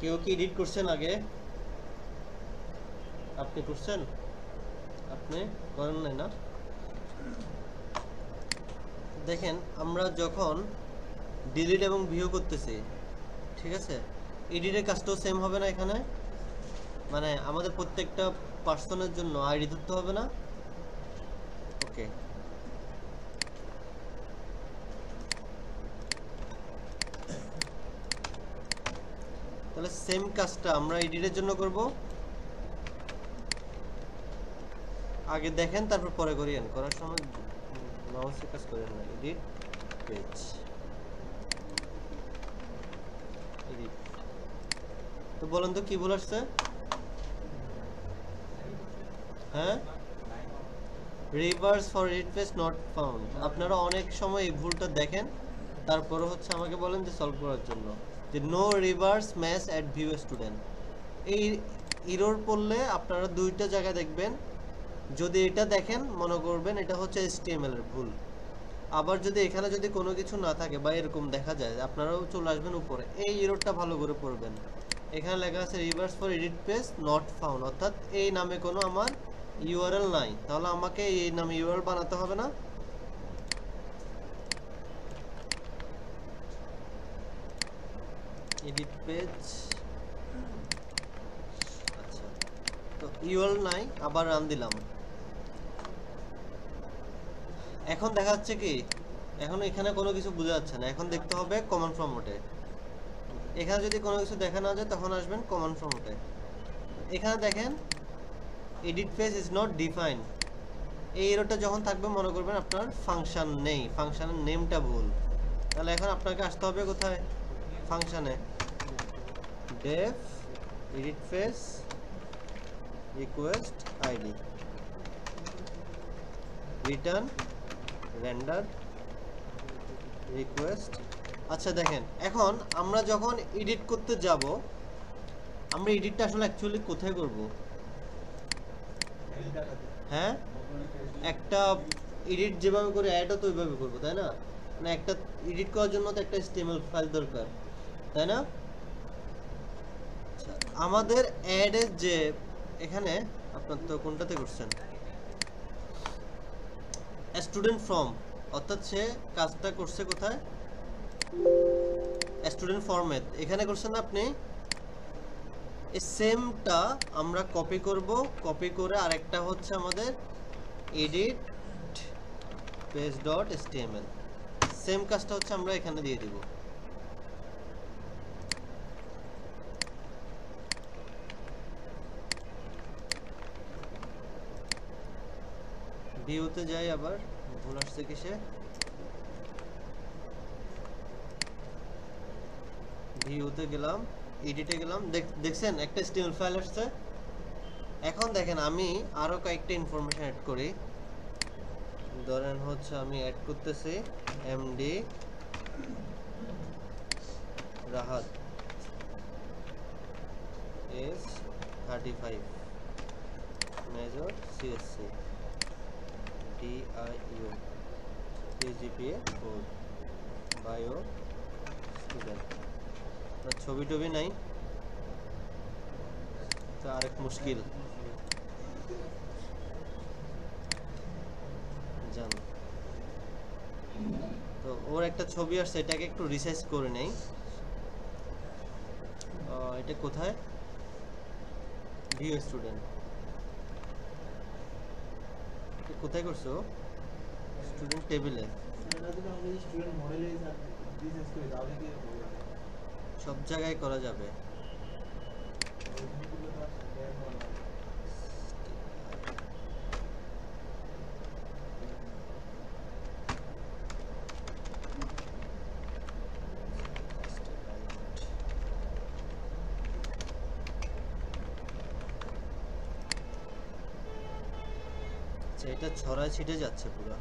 কেউ কি এডিট করছেন আগে? আপনি করছেন? আপনি করেন নাই না? দেখেন আমরা যখন ডিলিট এবং ভিউ করতেছি, ঠিক আছে, এডিটের কাজটাও সেম হবে না এখানে? মানে আমাদের প্রত্যেকটা পার্সনের জন্য আইডি ধরতে হবে না? ওকে, তাহলে সেম কাজটা আমরা এডিটের জন্য করব। আগে দেখেন তারপর পরে করিয়েন, করার সময় মাউসে কাজ করেন না। Edit page, edit. তো বলেন তো কি ভুল আসছে? হ্যাঁ, reverse for edit page not found. আপনারা অনেক সময় এই ভুলটা দেখেন, তারপরে হচ্ছে আমাকে বলেন যে সলভ করার জন্য, যে no reverse match at view student. এই এরর পড়লে আপনারা দুইটা জায়গায় দেখবেন। যদি এটা দেখেন মনে করবেন এটা হচ্ছে HTML এর ভুল। আবার যদি এখানে যদি কোনো কিছু না থাকে বা এরকম দেখা যায়, আপনারাও চলে আসবেন উপরে, এই এররটা ভালো করে পড়বেন। এখানে লেখা আছে reverse for edit page not found, অর্থাৎ এই নামে কোনো আমার ইউআরএল নাই। তাহলে আমাকে এই নামে ইউআরএল বানাতে হবে না? এডিট পেজ, আচ্ছা, তো ইউআরএল নাই, আবার রান দিলাম। এখন দেখা যাচ্ছে কি, এখন এখানে কোনো কিছু বোঝা যাচ্ছে না। এখন দেখতে হবে কমান্ড ফরম্যাটে। এখানে যদি কোনো কিছু দেখা না যায় তখন আসবেন কমান্ড ফরম্যাটে। এখানে দেখেন edit page is not defined, এই এররটা যখন থাকবে মনে করবেন আপনার ফাংশন নেই, ফাংশনের নেমটা ভুল। তাহলে এখন আপনাকে আসতে হবে কোথায়? ফাংশনে, def edit page request ID, return render request. আচ্ছা দেখেন, এখন আমরা যখন এডিট করতে যাব, আমরা এডিটটা আসলে অ্যাকচুয়ালি কোথায় করব? হ্যাঁ, একটা এডিট যেভাবে করে অ্যাডও তো ওইভাবে করবো, তাই না? মানে একটা এডিট করার জন্য তো একটা HTML ফাইল দরকার, তাই না? আচ্ছা, আমাদের অ্যাডের যে এখানে আপনার তো কোনটাতে করছেন? স্টুডেন্ট ফর্ম, অর্থাৎ সে কাজটা করছে কোথায়? স্টুডেন্ট ফর্মে এখানে করছেন আপনি। এই সেমটা আমরা কপি করব, কপি করে আরেকটা হচ্ছে আমাদের edit page dot HTML, same কাজটা হচ্ছে আমরা এখানে দিয়ে দিব। ভিউতে যাই, আবার ভুল আসছে কিসে? ভিউতে গেলাম, এডিটে গেলাম, দেখছেন একটা HTML ফাইল আসছে। এখন দেখেন আমি আরো কয়েকটা ইনফরমেশন অ্যাড করি। ধরেন হচ্ছে আমি অ্যাড করতেছি MD Rahat S35 major CSC DIU GPA 4 bio student. ছবি টবি নাই, তা আরেক মুশকিল জান। তো ওর একটা ছবি আসছে, এটাকে একটু রিসাইজ করে নেই। এটা কোথায়? ভিউ স্টুডেন্ট, কোথায় করছো? স্টুডেন্ট টেবিলে, সব জায়গায় করা যাবে। এটা ছড়ায় ছিটে যাচ্ছে পুরো।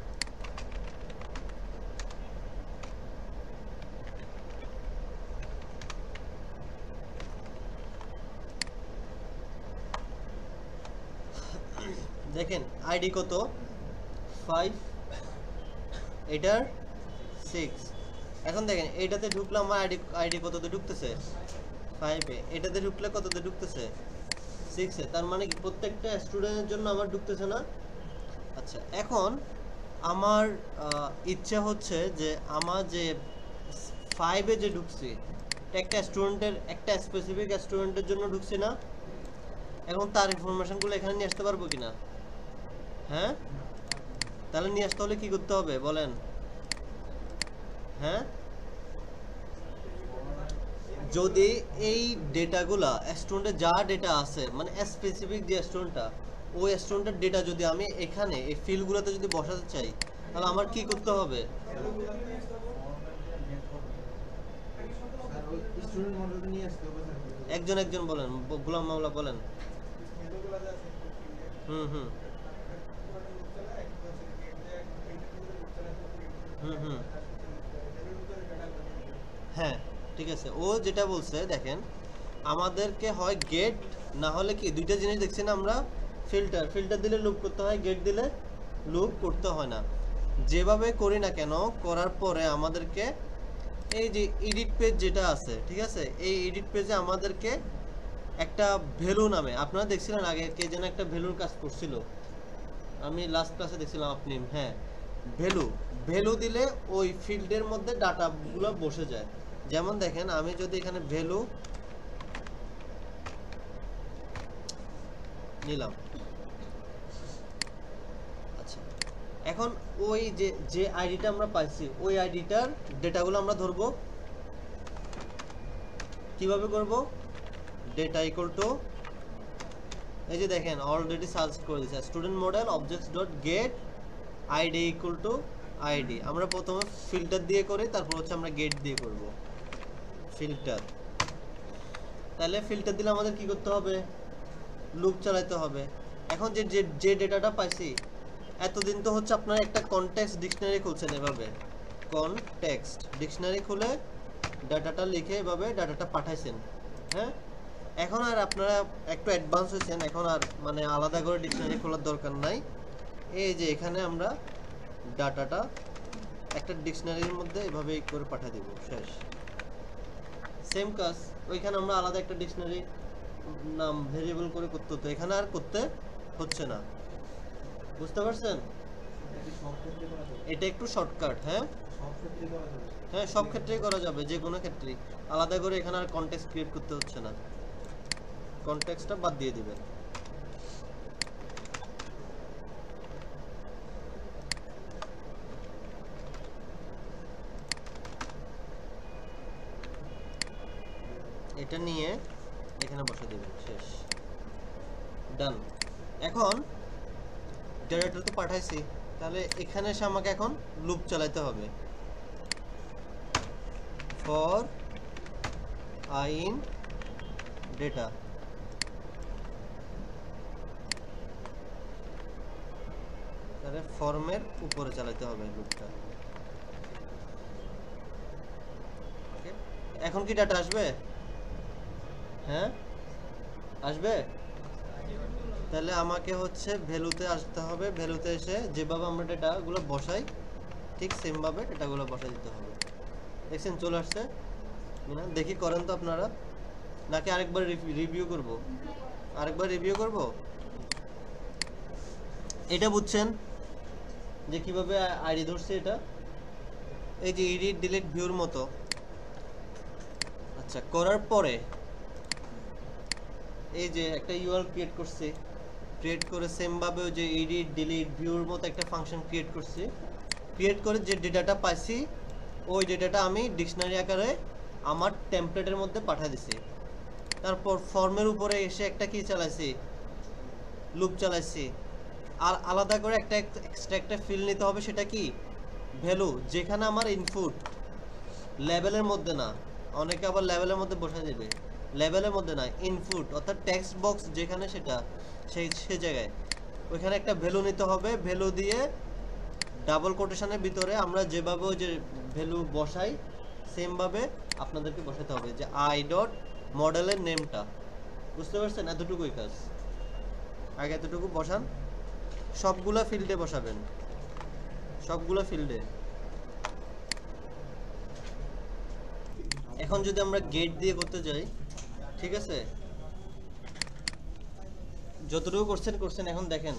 দেখেন আইডি কত? 5, এটার 6। এখন দেখেন এইটাতে ঢুকলাম, আমার আইডি কততে ঢুকতেছে? 5 এ এটাতে ঢুকলে কততে ঢুকতেছে 6 এ, তার মানে কি প্রত্যেকটা স্টুডেন্টের জন্য আমার ঢুকতেছে না? আচ্ছা, এখন আমার ইচ্ছা হচ্ছে যে আমার যে 5 এ যে ঢুকছি একটা স্টুডেন্টের, একটা স্পেসিফিক স্টুডেন্টের জন্য ঢুকছি না? এখন তার ইনফরমেশনগুলো এখানে নিয়ে আসতে পারবো কিনা? হ্যাঁ, তাহলে নিয়ে আসতে হলে কি করতে হবে বলেন? হ্যাঁ, যদি এই ডেটাগুলা স্টুডেন্টের যা ডেটা আছে, মানে স্পেসিফিক যে স্টুডেন্টটা, ওই স্টুডেন্টের ডেটা যদি আমি এখানে এই ফিল্ডগুলোতে যদি বসাতে চাই, তাহলে আমার কি করতে হবে? একজন একজন বলেন, গোলাম মাওলা বলেন। হুম হুম হুম হুম হ্যাঁ, ঠিক আছে। ও যেটা বলছে দেখেন, আমাদেরকে হয় গেট, না হলে কি দুইটা জিনিস দেখছি না আমরা, ফিল্টার। ফিল্টার দিলে লুপ করতে হয়, গেট দিলে লুপ করতে হয় না। যেভাবে করি না কেন, করার পরে আমাদেরকে এই যে এডিট পেজ যেটা আছে, ঠিক আছে, এই এডিট পেজে আমাদেরকে একটা ভ্যালু নামে, আপনারা দেখছিলেন আগে কে যেন একটা ভ্যালুর কাজ করছিল, আমি লাস্ট ক্লাসে দেখছিলাম আপনি, হ্যাঁ, ভ্যালু। ভ্যালু দিলে ওই ফিল্ডের মধ্যে ডাটাগুলো বসে যায়। যেমন দেখেন, আমি যদি এখানে ভ্যালু নিলাম, আচ্ছা, এখন ওই যে যে আইডিটা আমরা পাইছি, ওই আইডিটার ডেটাগুলো আমরা ধরবো। কিভাবে করব? ডেটা ইকুয়াল টু, এই যে দেখেন অলরেডি সার্চ করে দিয়েছে, student model objects dot gate ID equal to ID. আমরা প্রথমে ফিল্টার দিয়ে করি, তারপর হচ্ছে আমরা গেট দিয়ে করব ফিল্টার। তাহলে ফিল্টার দিলে আমাদের কি করতে হবে? লুপ চালাতে হবে। এখন যে যে ডেটাটা পাইছি, এতদিন তো হচ্ছে আপনারা একটা কনটেক্সট ডিকশনারি খুলছেন, এভাবে কনটেক্সট ডিকশনারি খুলে ডাটাটা লিখে এভাবে ডাটাটা পাঠাইছেন। হ্যাঁ, এখন আর আপনারা একটু অ্যাডভান্স হয়েছেন, এখন আর মানে আলাদা করে ডিকশনারি খোলার দরকার নাই। এই যে এখানে আমরা ডাটাটা একটা ডিকশনারির মধ্যে এভাবে করে পাঠিয়ে দেব, শেষ। সেম কাজ ওইখানে আমরা আলাদা একটা ডিকশনারি নাম ভেরিয়েবল করে করতে হতো, এখানে আর করতে হচ্ছে না। বুঝতে পারছেন? এটা একটু শর্টকাট। হ্যাঁ হ্যাঁ, সব ক্ষেত্রেই করা যাবে, যে কোনো ক্ষেত্রেই। আলাদা করে এখানে আর কনটেক্সট ক্রিয়েট করতে হচ্ছে না, কনটেক্সটটা বাদ দিয়ে দিবেন। এটা নিয়ে এখানে বসে দেবেন, শেষ, ডান। এখন ডেটাটা তো পাঠাইছি, তাহলে এখানে এসে আমাকে এখন লুপ চালাতে হবে। ফর আই ইন ডেটা, তাহলে ফর্মের উপরে চালাতে হবে লুপটা। ওকে, এখন কি ডাটা আসবে? হ্যাঁ, আসবে। তাহলে আমাকে হচ্ছে ভ্যালুতে আসতে হবে, ভ্যালুতে এসে যেভাবে আমরা ডেটাগুলো বসাই ঠিক সেমভাবে ডেটাগুলো বসাই দিতে হবে। দেখছেন চলে আসছে না? দেখি করেন তো আপনারা, নাকি আরেকবার রিভিউ করব? আরেকবার রিভিউ করব। এটা বুঝছেন যে কিভাবে আইডি ধরছে? এটা এই যে এডিট ডিলিট ভিউর মতো। আচ্ছা, করার পরে এই যে একটা ইউআরএল ক্রিয়েট করছি, ক্রিয়েট করে সেমভাবে ওই যে এডিট ডিলিট ভিউর মতো একটা ফাংশন ক্রিয়েট করছি। ক্রিয়েট করে যে ডেটাটা পাইছি, ওই ডেটাটা আমি ডিকশনারি আকারে আমার টেমপ্লেটের মধ্যে পাঠিয়ে দিছি। তারপর ফর্মের উপরে এসে একটা কি চালাইছি? লুপ চালাইছি। আর আলাদা করে একটা এক্সট্রা একটা ফিল্ড নিতে হবে, সেটা কি? ভ্যালু, যেখানে আমার ইনপুট লেভেলের মধ্যে না, অনেকে আবার লেভেলের মধ্যে বসে দেবে, লেভেলের মধ্যে না, ইনপুট অর্থাৎ টেক্সট বক্স যেখানে, সেটা সেই জায়গায় ওইখানে একটা ভ্যালু নিতে হবে। ভ্যালু দিয়ে ডাবল কোটেশনের ভিতরে আমরা যেভাবে ওই যে ভ্যালু বসাই সেমভাবে আপনাদেরকে বসাতে হবে, যে আই ডট মডেলের নেমটা। বুঝতে পারছেন? এতটুকুই কাজ। আগে এতটুকু বসান, সবগুলা ফিল্ডে বসাবেন, সবগুলা ফিল্ডে। এখন যদি আমরা গেট দিয়ে করতে যাই, ঠিক আছে, যতটুকু করছেন। এখন দেখেন,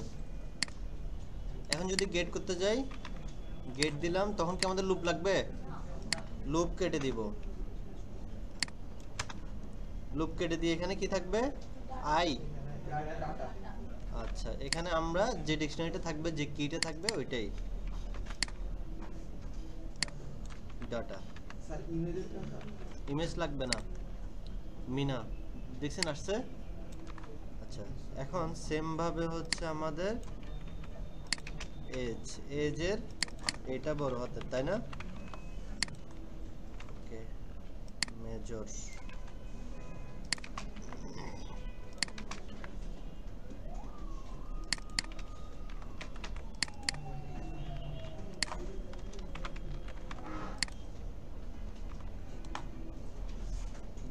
এখন যদি গেট করতে যাই, গেট দিলাম, তখন কি আমাদের লুপ লাগবে? লুপ কেটে দিব, লুপ কেটে দিয়ে এখানে কি থাকবে? আই। আচ্ছা, এখানে আমরা যে ডিকশনারিটা থাকবে, যে কিটা থাকবে ওইটাই ডাটা। ইমেজ লাগবে না, মিনা দেখছেন আসছে। আচ্ছা, এখন সেম ভাবে হচ্ছে আমাদের এজের এটা বড় হাতের, তাই না? ওকে, মেজর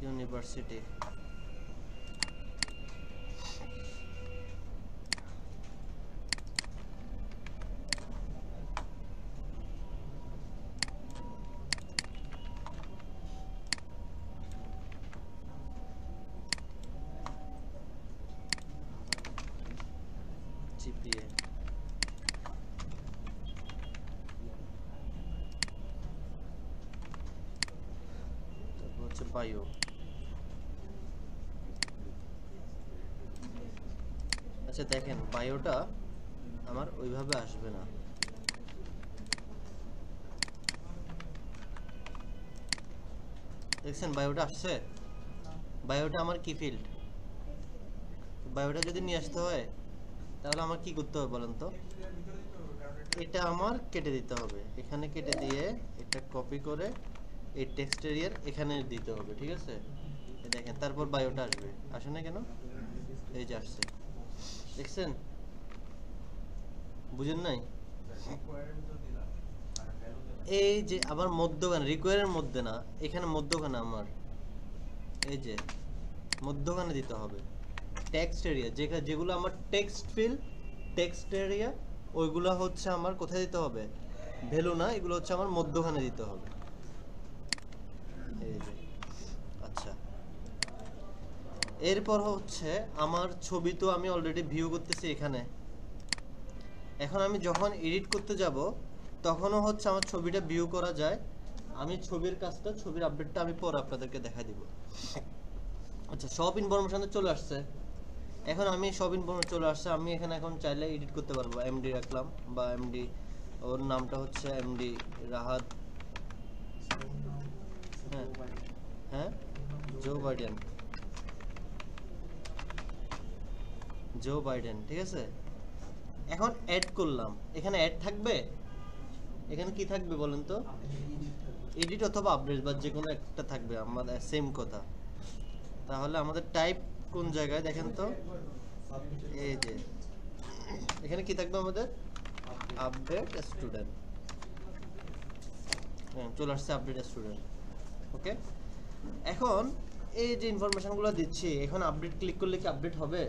ইউনিভার্সিটি। জিপিএ তারপর হচ্ছে বায়ো। আচ্ছা দেখেন, বায়োটা আমার ওইভাবে আসবে না। দেখছেন বায়োটা আসছে? বায়োটা আমার কি ফিল্ড? বায়োটা যদি নিয়ে আসতে হয় তাহলে আমার কি করতে হবে বলেন তো? এটা আমার কেটে দিতে হবে, এখানে কেটে দিয়ে এটা কপি করে এই টেক্সট এরিয়ার এখানে দিতে হবে, ঠিক আছে? দেখেন, তারপর বায়োটা আসবে। আসে না কেন? এই যে আসছে, দেখছেন? বুঝেন নাই? এই যে আমার মধ্যখানে, রিকোয়ারের মধ্যে না, এখানে মধ্যখানে আমার, এই যে মধ্যখানে দিতে হবে টেক্সট এরিয়া, যেগুলো আমার টেক্সট ফিল্ড, টেক্সট এরিয়া, ওইগুলো হচ্ছে আমার কোথায় দিতে হবে? ভ্যালু না, এগুলো হচ্ছে আমার মধ্যখানে দিতে হবে। এই যে, আচ্ছা, এরপর হচ্ছে আমার ছবি তো আমি অলরেডি ভিউ করতেছি এখানে। এখন আমি যখন এডিট করতে যাব তখনও হচ্ছে আমার ছবিটা ভিউ করা যায়। আমি ছবির কাজটা, ছবির আপডেটটা আমি পরে আপনাদেরকে দেখা দিব। আচ্ছা, সব ইনফরমেশন চলে আসছে। এখন আমি সব ইনফরমেশন চলে আসছে, আমি এখানে এখন চাইলে এডিট করতে পারবো। এমডি রাখলাম, বা এমডি, ওর নামটা হচ্ছে এমডি রাহাত। হ্যাঁ হ্যাঁ, জো বাইডেন, জো বাইডেন, ঠিক আছে। এখন অ্যাড করলাম, এখানে অ্যাড থাকবে, এখানে কি থাকবে বলেন তো? এডিট অথবা আপডেট, বা যে কোনো একটা থাকবে, আমাদের সেম কথা। তাহলে আমাদের টাইপ কোন জায়গায় দেখেন তো? এই যে এখানে কি থাকবে আমাদের? Update student. হ্যাঁ, চলে আসছে আপডেট স্টুডেন্ট। ওকে, এখন এই যে ইনফরমেশনগুলো দিচ্ছি, এখন আপডেট ক্লিক করলে কি আপডেট হবে?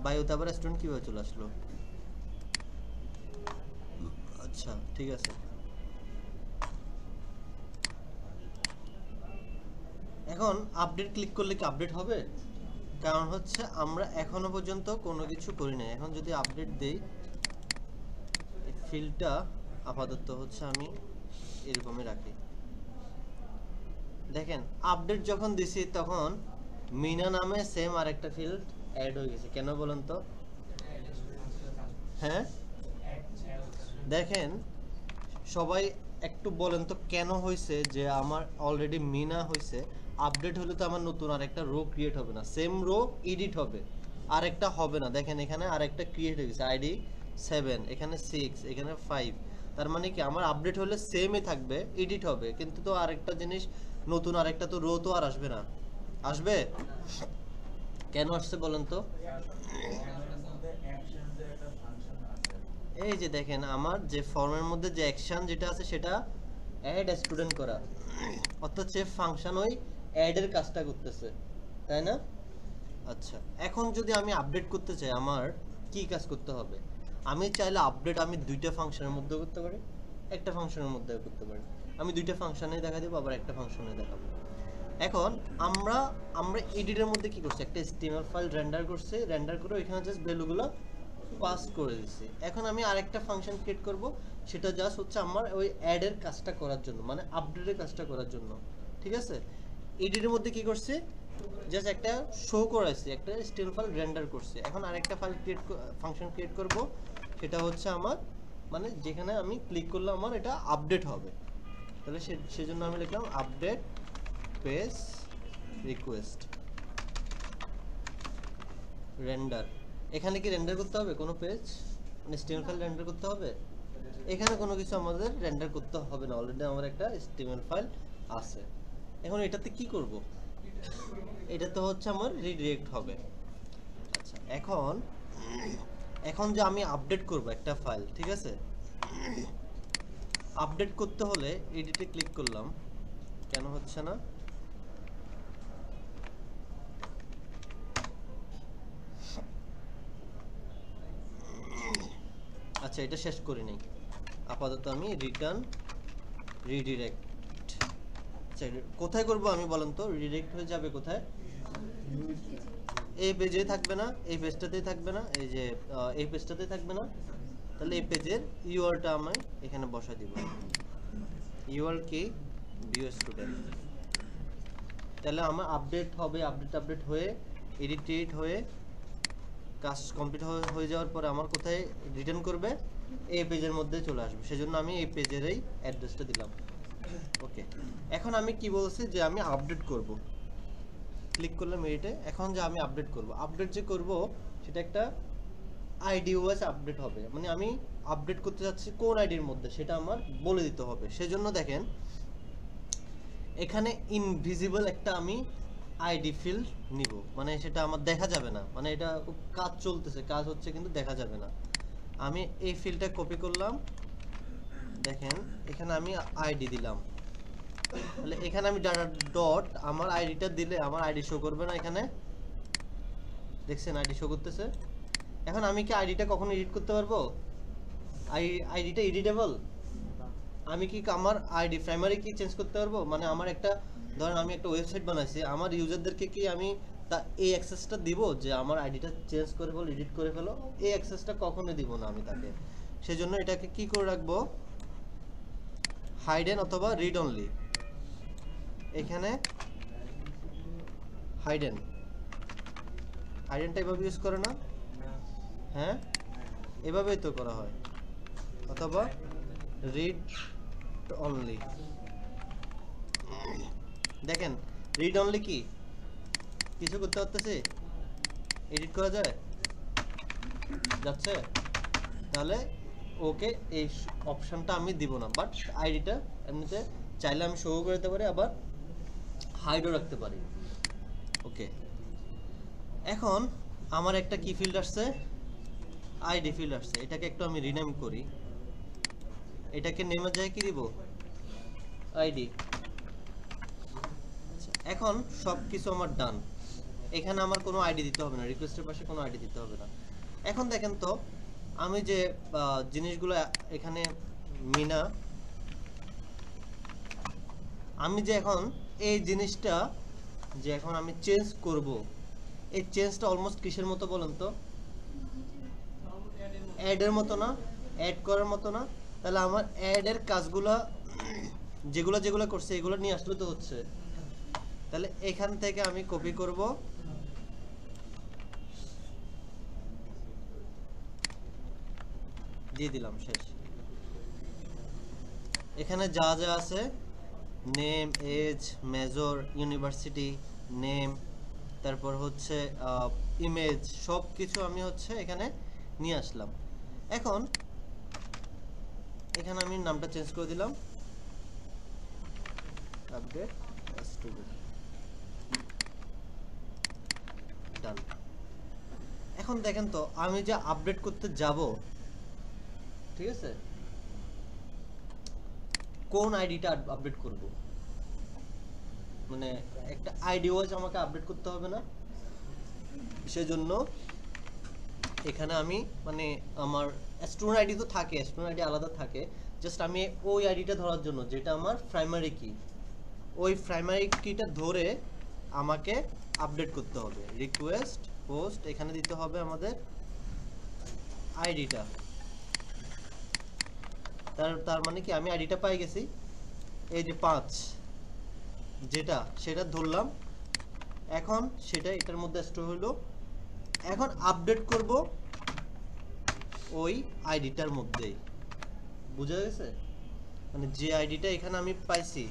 বায়োতে আবার স্টুডেন্ট কিভাবে চলে আসলো? আচ্ছা, ঠিক আছে। এখন আপডেট ক্লিক করলে কি আপডেট হবে? কারণ হচ্ছে আমরা এখনো পর্যন্ত কোনো কিছু করি নাই। এখন যদি আপডেট দেই, ফিল্ডটা আপাতত হচ্ছে আমি এরকমই রাখি। দেখেন, আপডেট যখন দিছি তখন মিনা নামে সেম আরেকটা ফিল্ড অ্যাড হয়ে গেছে। কেন বলেন তো? হ্যাঁ, দেখেন সবাই একটু বলেন তো কেন হয়েছে যে আমার অলরেডি মিনা হয়েছে, আপডেট হলে তো আমার নতুন আরেকটা রো ক্রিয়েট হবে না, সেম রো এডিট হবে, আরেকটা হবে না। দেখেন এখানে আরেকটা ক্রিয়েট হয়ে গেছে, আইডি 7, এখানে 6, এখানে 5। তার মানে কি আমার আপডেট হলে সেমই থাকবে, এডিট হবে, কিন্তু তো আরেকটা জিনিস, নতুন আরেকটা তো রো তো আর আসবে না। আসবে? কেন আসছে বলেন তো? এই যে দেখেন, আমার যে ফর্মের মধ্যে যে অ্যাকশন যেটা আছে সেটা অ্যাড স্টুডেন্ট করা, অর্থাৎ সে ফাংশন ওই অ্যাড এর কাজটা করতেছে, তাই না? আচ্ছা, এখন যদি আমি আপডেট করতে চাই, আমার কি কাজ করতে হবে? আমি চাইলে আপডেট আমি দুইটা ফাংশনের মধ্যে করতে পারি, একটা ফাংশনের মধ্যে করতে পারি। আমি দুইটা ফাংশনে দেখা দেবো, আবার একটা ফাংশনে দেখাবো। এখন আমরা আমরা এডিটের মধ্যে কি করছি, একটা HTML ফাইল রেন্ডার করছি, রেন্ডার করে ওইখানে জাস্ট ভ্যালুগুলো পাস করে দিছি। এখন আমি আরেকটা ফাংশন ক্রিয়েট করব, সেটা জাস্ট হচ্ছে আমার ওই অ্যাড এর কাজটা করার জন্য, মানে আপডেটের কাজটা করার জন্য। ঠিক আছে, এডিটের মধ্যে কি করছি, জাস্ট একটা শো করাইছি, একটা HTML ফাইল রেন্ডার করছি। এখন আরেকটা ফাইল ফাংশন ক্রিয়েট করব, সেটা হচ্ছে আমার মানে যেখানে আমি ক্লিক করলে আমার এটা আপডেট হবে। তাহলে সেজন্য আমি লিখলাম আপডেট পেজ রিকোয়েস্ট রেন্ডার। এখানে কি রেন্ডার করতে হবে কোনো পেজ, মানে HTML ফাইল রেন্ডার করতে হবে? এখানে কোনো কিছু আমাদের রেন্ডার করতে হবে না, অলরেডি আমার একটা HTML ফাইল আছে। এখন এটাতে কি করব, এটা তো হচ্ছে আমার রিডিরেক্ট হবে। আচ্ছা, এখন যে আমি আপডেট করব একটা ফাইল, ঠিক আছে, আপডেট করতে হলে এডিটে ক্লিক করলাম, কেন হচ্ছে না? আচ্ছা, এটা শেষ করি নাই, আপাতত আমি রিটার্ন রিডিরেক্ট। আচ্ছা, কোথায় করব আমি বলেন তো? রিডিরেক্ট হয়ে যাবে কোথায়? এই পেজে থাকবে না, এই পেজটাতেই থাকবে না, এই যে এই পেজটাতেই থাকবে না। তাহলে এই পেজের ইউআরটা আমি এখানে বসা দিব, ইউআর কি ভিউ স্টুডেন্ট। তাহলে আমার আপডেট হবে, আপডেট হয়ে এডিট হয়ে কাজ কমপ্লিট হয়ে যাওয়ার পরে আমার কোথায় রিটার্ন করবে, এই পেজের মধ্যে চলে আসবে। সেজন্য আমি এই পেজের এই অ্যাড্রেসটা দিলাম। ওকে, এখন আমি কি বলছি যে আমি আপডেট করব, ক্লিক করলাম এডিটে। এখন যে আমি আপডেট করব, আপডেট যে করব সেটা একটা আইডি ওয়াইজ আপডেট হবে, মানে আমি আপডেট করতে যাচ্ছি কোন আইডির মধ্যে সেটা আমার বলে দিতে হবে। সেজন্য দেখেন এখানে ইনভিজিবল একটা আমি আইডি ফিল্ড নিব, মানে সেটা আমার দেখা যাবে না, মানে এটা কাজ চলতেছে, কাজ হচ্ছে কিন্তু দেখা যাবে না। আমি এই ফিল্ডটা কপি করলাম, দেখেন এখানে আমি আইডি দিলাম। তাহলে এখানে আমি ডাটা ডট আমার আইডিটা দিলে আমার আইডি শো করবে না এখানে, দেখছেন আইডি শো করতেছে। এখন আমি কি আইডিটা কখনো এডিট করতে পারবো? আইডিটা এডিটেবল? আমি কি আমার আইডি প্রাইমারি কি চেঞ্জ করতে পারবো? মানে আমার একটা, ধরেন আমি একটা ওয়েবসাইট বানাইছি, আমার ইউজারদেরকে কি আমি এই অ্যাক্সেসটা দিব যে আমার আইডিটা চেঞ্জ করে ফেলো, এডিট করে ফেলো? এই অ্যাক্সেসটা কখনো দিব না আমি তাকে। সেজন্য এটাকে কি করে রাখবো, হাইডেন অথবা রিড অনলি। এখানে হাইডেনটা এভাবে ইউজ করে না? হ্যাঁ, এভাবেই তো করা হয়, অথবা রিড অনলি। দেখেন রিড অনলি কি কিছু করতে পারতেছি, এডিট করা যায়, যাচ্ছে। তাহলে ওকে এই অপশনটা আমি দিব না, বাট আইডিটা এমনিতে চাইলে আমি শো করে দিতে পারি, আবার হাইডও রাখতে পারি। ওকে, এখন আমার একটা কি ফিল্ড আসছে, আইডি ফিল্ড আসছে, এটাকে একটু আমি রিনেম করি। এটাকে নেমে যায় কি দিব, আইডি। এখন সব কিছু আমার ডান, এখানে আমার কোনো আইডি দিতে হবে না, রিকোয়েস্টের পাশে কোনো আইডি দিতে হবে না। এখন দেখেন তো আমি যে জিনিসগুলো এখানে মিনা, আমি যে এখন এই জিনিসটা যে এখন আমি চেঞ্জ করব, এই চেঞ্জটা অলমোস্ট কিসের মতো বলেন তো? অ্যাডের মতো না? অ্যাড করার মতো না? তাহলে আমার অ্যাডের কাজগুলো যেগুলো করছে এগুলো নিয়ে আসলে তো হচ্ছে। তাহলে এখান থেকে আমি কপি করব, দিয়ে দিলাম, শেষ। এখানে যা যা আছে, name, age, major, university name, তারপর হচ্ছে ইমেজ, সব কিছু আমি হচ্ছে এখানে নিয়ে আসলাম। এখন এখানে আমি নামটা চেঞ্জ করে দিলাম, আপডেট স্টুডেন্ট, ডান। এখন দেখেন তো আমি যে আপডেট করতে যাব, ঠিক আছে, কোন আইডিটা আপডেট করব, মানে একটা আইডি ওয়াইজ আমাকে আপডেট করতে হবে না? সেজন্য এখানে আমি মানে আমার স্টুডেন্ট আইডি তো থাকে, স্টুডেন্ট আইডি আলাদা থাকে, জাস্ট আমি ওই আইডিটা ধরার জন্য যেটা আমার প্রাইমারি কি, ওই প্রাইমারি কিটা ধরে আমাকে আপডেট করতে হবে। রিকোয়েস্ট পোস্ট, এখানে দিতে হবে আমাদের আইডিটা। তার মানে কি আমি আইডিটা পাই গেছি, এই যে 5 যেটা সেটা ধরলাম, এখন সেটা এটার মধ্যে স্টোর হলো। এখন আপডেট করব ওই আইডিটার মধ্যেই, বুঝা গেছে? মানে যে আইডিটা এখানে আমি পাইছি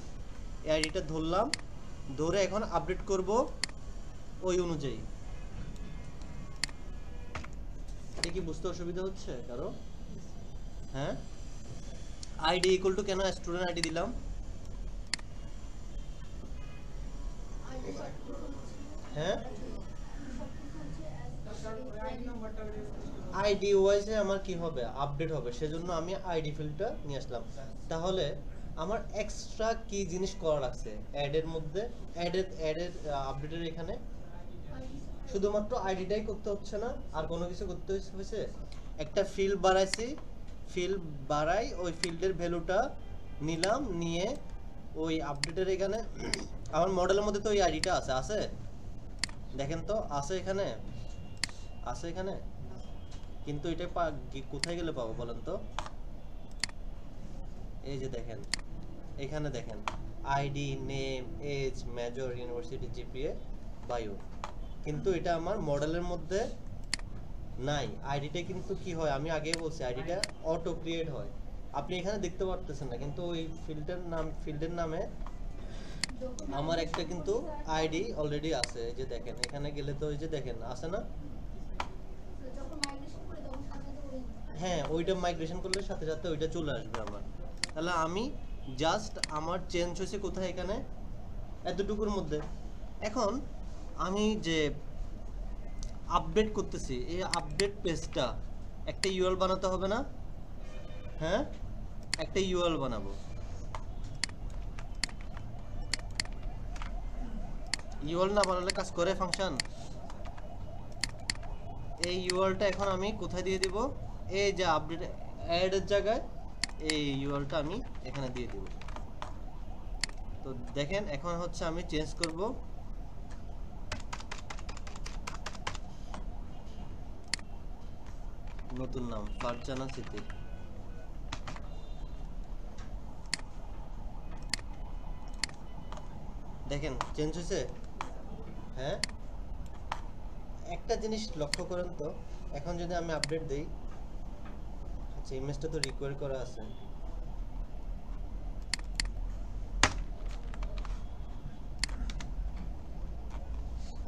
এই আইডিটা ধরলাম, ধরে এখন আপডেট করব ওই অনুযায়ী। এটা কি বুঝতে অসুবিধা হচ্ছে কারো? হ্যাঁ, আইডি ইকুয়াল টু কেন স্টুডেন্ট আইডি দিলাম? হ্যাঁ, আইডি ওয়াইজে আমার কি হবে, আপডেট হবে, সেজন্য আমি আইডি ফিল্ডটা নিয়ে আসলাম। তাহলে আমার এক্সট্রা কি জিনিস করা লাগছে অ্যাডের মধ্যে? অ্যাডের আপডেটের এখানে শুধুমাত্র আইডিটাই করতে হচ্ছে না, আর কোনো কিছু করতে হয়েছে? একটা ফিল্ড বাড়াইছি, ফিল্ড বাড়াই, ওই ফিল্ডের ভ্যালুটা নিলাম, নিয়ে ওই আপডেটের এখানে আমার মডেলের মধ্যে তো ওই আইডিটা আছে দেখেন তো, আছে এখানে, আছে এখানে, কিন্তু এটা কোথায় গেলে পাবো বলেন তো? এই যে দেখেন, এখানে দেখেন ID, name, age, major, university, GPA, bio, কিন্তু এটা আমার মডেলের মধ্যে নাই। আইডিটা কিন্তু কি হয়, আমি আগেই বলছি আইডিটা অটো ক্রিয়েট হয়, আপনি এখানে দেখতে পারতেছেন না, কিন্তু ওই ফিল্ডের নামে আমার একটা কিন্তু আইডি অলরেডি আছে। এই যে দেখেন, এখানে গেলে তো ওই যে দেখেন আছে না? হ্যাঁ, ওইটা মাইগ্রেশন করলে সাথে সাথে ওইটা চলে আসবে আমার। তাহলে আমি জাস্ট আমার চেঞ্জ হয়েছে কোথায়, এখানে এতটুকুর মধ্যে। এখন আমি যে আপডেট করতেছি, এই আপডেট পেজটা একটা ইউআরএল বানাতে হবে না? হ্যাঁ, একটা ইউআরএল বানাবো। ইউআরএল না বানালে কাজ করে ফাংশন? এই ইউআরএলটা এখন আমি কোথায় দিয়ে দিব? এই যে আপডেট অ্যাডের জায়গায় এই ইউআরএলটা আমি এখানে দিয়ে দিব। তো দেখেন এখন হচ্ছে আমি চেঞ্জ করব, নতুন নাম ফারজানা সিদ্দিক। দেখেন চেঞ্জ হয়েছে। হ্যাঁ, একটা জিনিস লক্ষ্য করেন তো, এখন যদি আমি আপডেট দেই, আচ্ছা ইমেজটা তো রিকোয়ার করা আছে,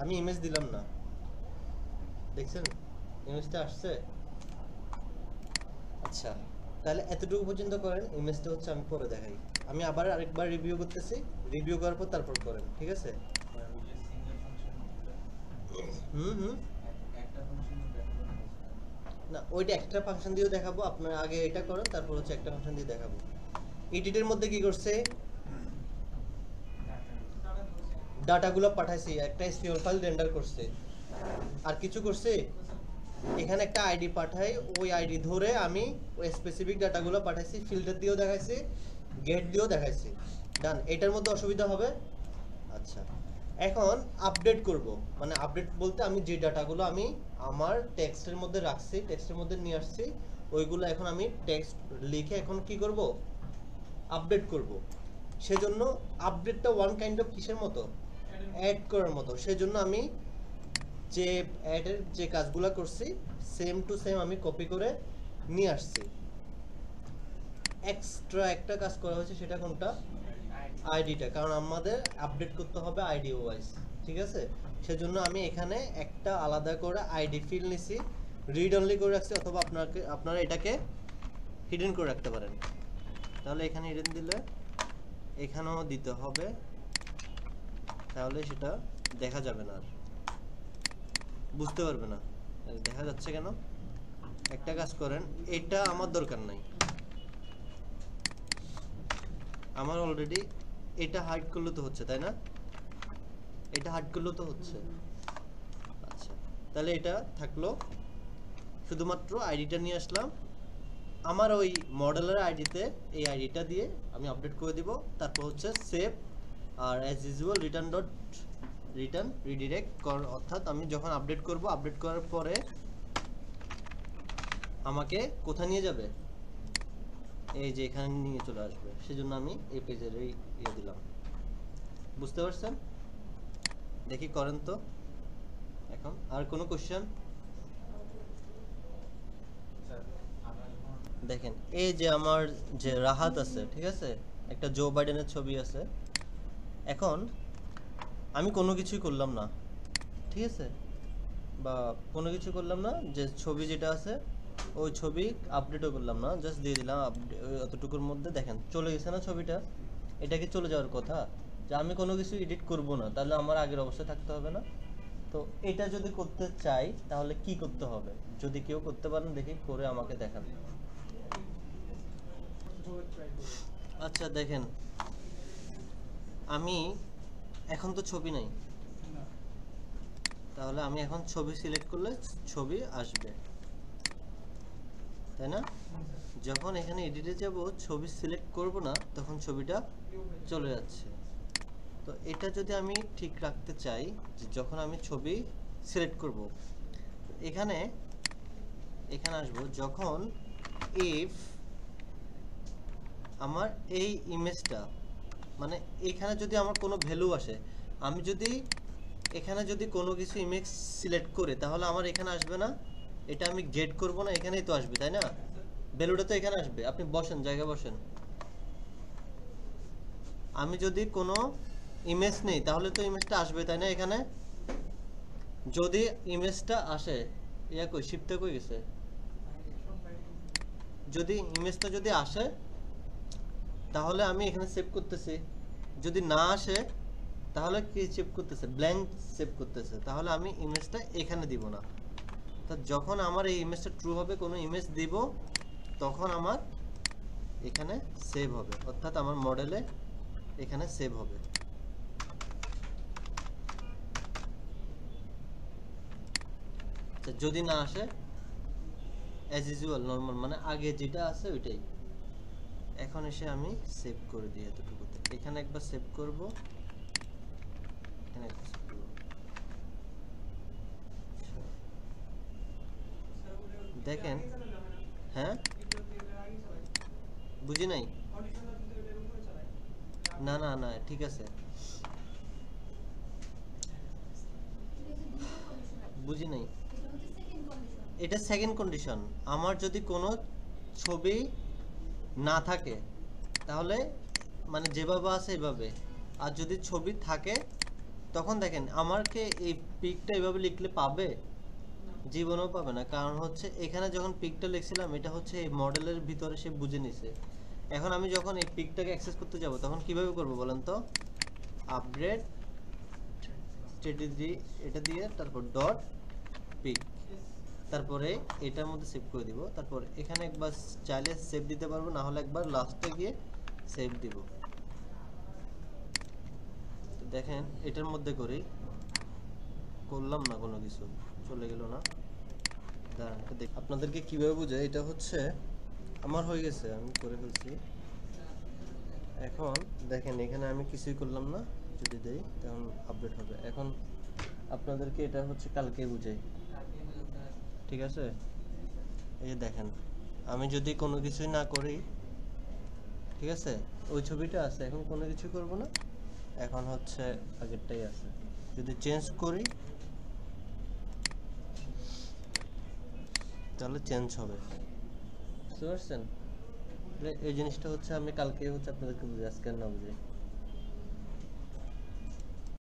আমি ইমেজ দিলাম না, দেখছেন ইমেজটা আসছে? আচ্ছা, তাহলে এতটুকু পর্যন্ত করেন, ইমেজটা হচ্ছে আমি পরে দেখাই। আমি আবার আরেকবার রিভিউ করতেছি, রিভিউ করার পর তারপর করেন, ঠিক আছে? না, ওইটা একটা ফাংশন দিয়েও দেখাবো, আপনারা আগে এটা করেন, তারপর হচ্ছে একটা ফাংশন দিয়ে দেখাবো। এডিটের মধ্যে কি করছে, ডাটাগুলো পাঠাইছি, একটা এসকিউএল ফাইল রেন্ডার করছে, আর কিছু করছে? এখানে একটা আইডি পাঠাই, ওই আইডি ধরে আমি ওই স্পেসিফিক ডাটাগুলো পাঠাইছি, ফিল্টার দিয়েও দেখাইছি, গেট দিয়েও দেখাইছি, ডান। এটার মধ্যে অসুবিধা হবে? আচ্ছা, এখন আপডেট করব, মানে আপডেট বলতে আমি যে ডাটাগুলো আমি আমার টেক্সটের মধ্যে রাখছি, টেক্সটের মধ্যে নিয়ে আসছি, ওইগুলো এখন আমি টেক্সট লিখে এখন কি করব, আপডেট করব। সেজন্য আপডেটটা ওয়ান কাইন্ড অফ কিসের মতো, অ্যাড করার মতো। সেজন্য আমি যে অ্যাডের যে কাজগুলো করছি সেম টু সেম আমি কপি করে নিয়ে আসছি। এক্সট্রা একটা কাজ করা হয়েছে, সেটা কোনটা? আইডিটা, কারণ আমাদের আপডেট করতে হবে আইডি ওয়াইজ, ঠিক আছে? সেজন্য আমি এখানে একটা আলাদা করে আইডি ফিল্ড নিছি, রিড অনলি করে রাখছি, অথবা আপনারা এটাকে হিডেন করে রাখতে পারেন। তাহলে এখানে হিডেন দিলে এখানেও দিতে হবে, তাহলে সেটা দেখা যাবে না, আর বুঝতে পারবে না। দেখা যাচ্ছে কেন? একটা কাজ করেন, এটা আমার দরকার নাই, আমার অলরেডি এটা হাইড করলে তো হচ্ছে, তাই না? এটা হাইড করলে তো হচ্ছে। আচ্ছা, তাহলে এটা থাকলো, শুধুমাত্র আইডিটা নিয়ে আসলাম, আমার ওই মডেলের আইডিতে এই আইডিটা দিয়ে আমি আপডেট করে দিব, তারপর হচ্ছে সেভ আর অ্যাজ ইউজুয়াল রিটার্ন রিডিরেক্ট কর, অর্থাৎ আমি যখন আপডেট করব, আপডেট করার পরে আমাকে কোথায় নিয়ে যাবে, এই যে এখানে নিয়ে চলে আসবে, সেজন্য আমি এই পেজের এই দিলাম। বুঝতে পারছেন? দেখি করেন তো এখন। আর কোনো কোশ্চেন? দেখেন এই যে আমার যে রাহাত আছে, ঠিক আছে, একটা জো বাইডেনের ছবি আছে। এখন আমি কোনো কিছুই করলাম না, ঠিক আছে, বা কোনো কিছু করলাম না, যে ছবি যেটা আছে ওই ছবি আপডেটও করলাম না, জাস্ট দিয়ে দিলাম আপডেট, অতটুকুর মধ্যে দেখেন চলে গেছে না ছবিটা। এটা কি চলে যাওয়ার কথা? যে আমি কোনো কিছু এডিট করব না, তাহলে আমার আগের অবস্থায় থাকতে হবে না? তো এটা যদি করতে চাই তাহলে কি করতে হবে? যদি কেউ করতে পারেন দেখি করে আমাকে দেখান। আচ্ছা দেখেন, আমি এখন তো ছবি নাই, তাহলে আমি এখন ছবি সিলেক্ট করলে ছবি আসবে, তাই না? যখন এখানে এডিটে যাব, ছবি সিলেক্ট করব না, তখন ছবিটা চলে যাচ্ছে। তো এটা যদি আমি ঠিক রাখতে চাই, যে যখন আমি ছবি সিলেক্ট করব, এখানে আসবো, যখন ইফ আমার এই ইমেজটা, মানে এখানে যদি আমার কোনো ভ্যালু আসে, আমি যদি এখানে যদি কোনো কিছু ইমেজ সিলেক্ট করে, তাহলে আমার এখানে আসবে না, এটা আমি গেট করব না, এখানেই তো আসবে, তাই না? ভ্যালুটা তো এখানে আসবে। আপনি বসেন, জায়গায় বসেন। আমি যদি কোনো ইমেজ নেই, তাহলে তো ইমেজটা আসবে, তাই না? এখানে যদি ইমেজটা আসে, ইয়া কই শিপটা কই গেছে, যদি ইমেজটা যদি আসে তাহলে আমি এখানে সেভ করতেছি, যদি না আসে তাহলে কি সেভ করতেছে, ব্ল্যাঙ্ক সেভ করতেছে, তাহলে আমি ইমেজটা এখানে দিব না। তা যখন আমার এই ইমেজটা ট্রু হবে, কোনো ইমেজ দিব, তখন আমার এখানে সেভ হবে, অর্থাৎ আমার মডেলে এখানে সেভ হবে। যদি না আসে, অ্যাজ ইউজুয়াল নর্মাল, মানে আগে যেটা আছে ওইটাই। এখন এসে আমি সেভ করে দিই এতটুকুতে, এখানে একবার সেভ করব, এখানে একবার সেভ করব। দেখেন, হ্যাঁ বুঝি নাই। না না না, ঠিক আছে, বুঝি নাই। এটা সেকেন্ড কন্ডিশন। আমার যদি কোনো ছবি না থাকে তাহলে মানে যেভাবে আছে এভাবে, আর যদি ছবি থাকে তখন দেখেন আমাকে এই পিকটা এভাবে লিখলে পাবে, জীবনেও পাবে না। কারণ হচ্ছে এখানে যখন পিকটা লিখছিলাম, এটা হচ্ছে এই মডেলের ভিতরে সে বুঝে নিছে। এখন আমি যখন এই পিকটাকে অ্যাক্সেস করতে যাব, তখন কিভাবে করব বলেন তো? আপডেট স্ট্র্যাটেজি এটা দিয়ে, তারপর ডট পিক, তারপরে এটার মধ্যে সেভ করে দিব। তারপর এখানে একবার চাইলে সেভ দিতে পারবো, না হলে একবার লাস্টে গিয়ে সেভ দিব। দেখেন এটার মধ্যে করি, করলাম না কোনো কিছু, চলে গেল না। দাঁড়ান এটা দেখ আপনাদেরকে কিভাবে বোঝায়। এটা হচ্ছে আমার হয়ে গেছে, আমি করে ফেলছি। এখন দেখেন এখানে আমি কিছুই করলাম না, যদি দেই তখন আপডেট হবে। এখন আপনাদেরকে এটা হচ্ছে কালকে বুঝাই, ঠিক আছে? এই যে দেখেন, আমি যদি কোনো কিছুই না করি, ঠিক আছে, ওই ছবিটা আছে, এখন কোনো কিছু করব না, এখন হচ্ছে আগেরটাই আছে। যদি চেঞ্জ করি তাহলে চেঞ্জ হবে, বুঝতে পারছেন? এই জিনিসটা হচ্ছে আমি কালকে হচ্ছে আপনাদেরকে বুঝে, আজকে না বুঝে।